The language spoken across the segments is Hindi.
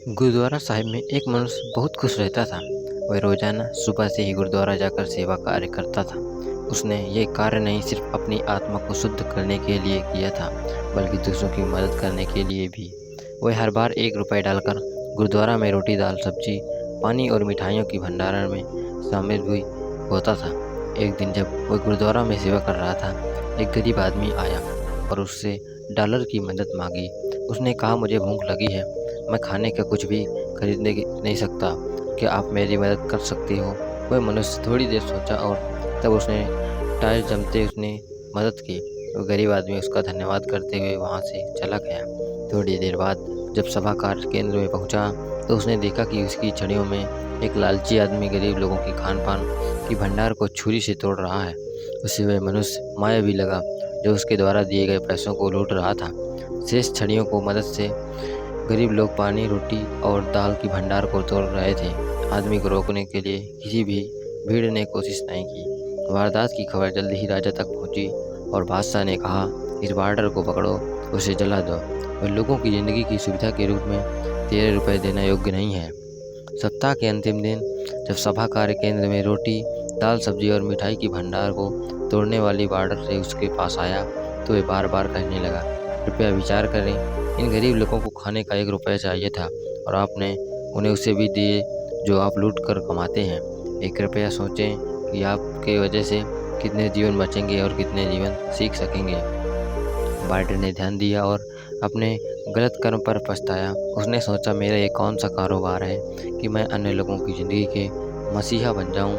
गुरुद्वारा साहिब में एक मनुष्य बहुत खुश रहता था। वह रोजाना सुबह से ही गुरुद्वारा जाकर सेवा कार्य करता था। उसने ये कार्य नहीं सिर्फ अपनी आत्मा को शुद्ध करने के लिए किया था, बल्कि दूसरों की मदद करने के लिए भी। वह हर बार 1 रुपये डालकर गुरुद्वारा में रोटी, दाल, सब्जी, पानी और मिठाइयों की भंडारण में शामिल भी होता था। एक दिन जब वह गुरुद्वारा में सेवा कर रहा था, एक गरीब आदमी आया और उससे डॉलर की मदद मांगी। उसने कहा, मुझे भूख लगी है, मैं खाने का कुछ भी खरीदने नहीं सकता, क्या आप मेरी मदद कर सकते हो? वह मनुष्य थोड़ी देर सोचा और तब उसने टाइल जमते उसने मदद की। वो गरीब आदमी उसका धन्यवाद करते हुए वहाँ से चला गया। थोड़ी देर बाद जब सभा कार्य केंद्र में पहुँचा तो उसने देखा कि उसकी छड़ियों में एक लालची आदमी गरीब लोगों की खान पान की भंडार को छुरी से तोड़ रहा है। उसे वह मनुष्य मायावी लगा जो उसके द्वारा दिए गए पैसों को लूट रहा था। शेष छड़ियों को मदद से गरीब लोग पानी, रोटी और दाल की भंडार को तोड़ रहे थे। आदमी को रोकने के लिए किसी भी भीड़ ने कोशिश नहीं की। वारदात की खबर जल्दी ही राजा तक पहुंची और बादशाह ने कहा, इस वार्डर को पकड़ो, उसे जला दो। वह लोगों की ज़िंदगी की सुविधा के रूप में 13 रुपये देना योग्य नहीं है। सप्ताह के अंतिम दिन जब सभा कार्य केंद्र में रोटी, दाल, सब्जी और मिठाई की भंडार को तोड़ने वाली वार्डर से उसके पास आया तो वह बार बार कहने लगा, कृपया विचार करें, इन गरीब लोगों को खाने का 1 रुपया चाहिए था और आपने उन्हें उसे भी दिए जो आप लूट कर कमाते हैं। 1 रुपया सोचें कि आपके वजह से कितने जीवन बचेंगे और कितने जीवन सीख सकेंगे। वार्डर ने ध्यान दिया और अपने गलत कर्म पर पछताया। उसने सोचा, मेरा ये कौन सा कारोबार है कि मैं अन्य लोगों की ज़िंदगी के मसीहा बन जाऊं।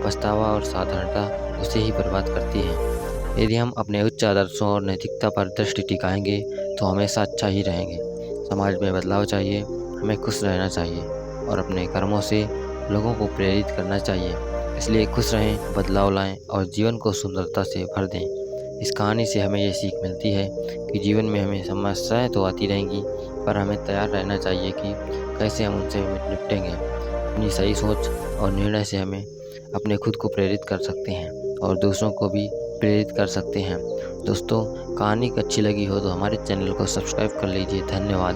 पछतावा और साधारणता उसे ही बर्बाद करती है। यदि हम अपने उच्च आदर्शों और नैतिकता पर दृष्टि टिकाएंगे तो हमेशा अच्छा ही रहेंगे। समाज में बदलाव चाहिए, हमें खुश रहना चाहिए और अपने कर्मों से लोगों को प्रेरित करना चाहिए। इसलिए खुश रहें, बदलाव लाएं और जीवन को सुंदरता से भर दें। इस कहानी से हमें ये सीख मिलती है कि जीवन में हमें समस्याएं तो आती रहेंगी, पर हमें तैयार रहना चाहिए कि कैसे हम उनसे निपटेंगे। अपनी सही सोच और निर्णय से हमें अपने खुद को प्रेरित कर सकते हैं और दूसरों को भी प्रेरित कर सकते हैं। दोस्तों, कहानी अच्छी लगी हो तो हमारे चैनल को सब्सक्राइब कर लीजिए। धन्यवाद।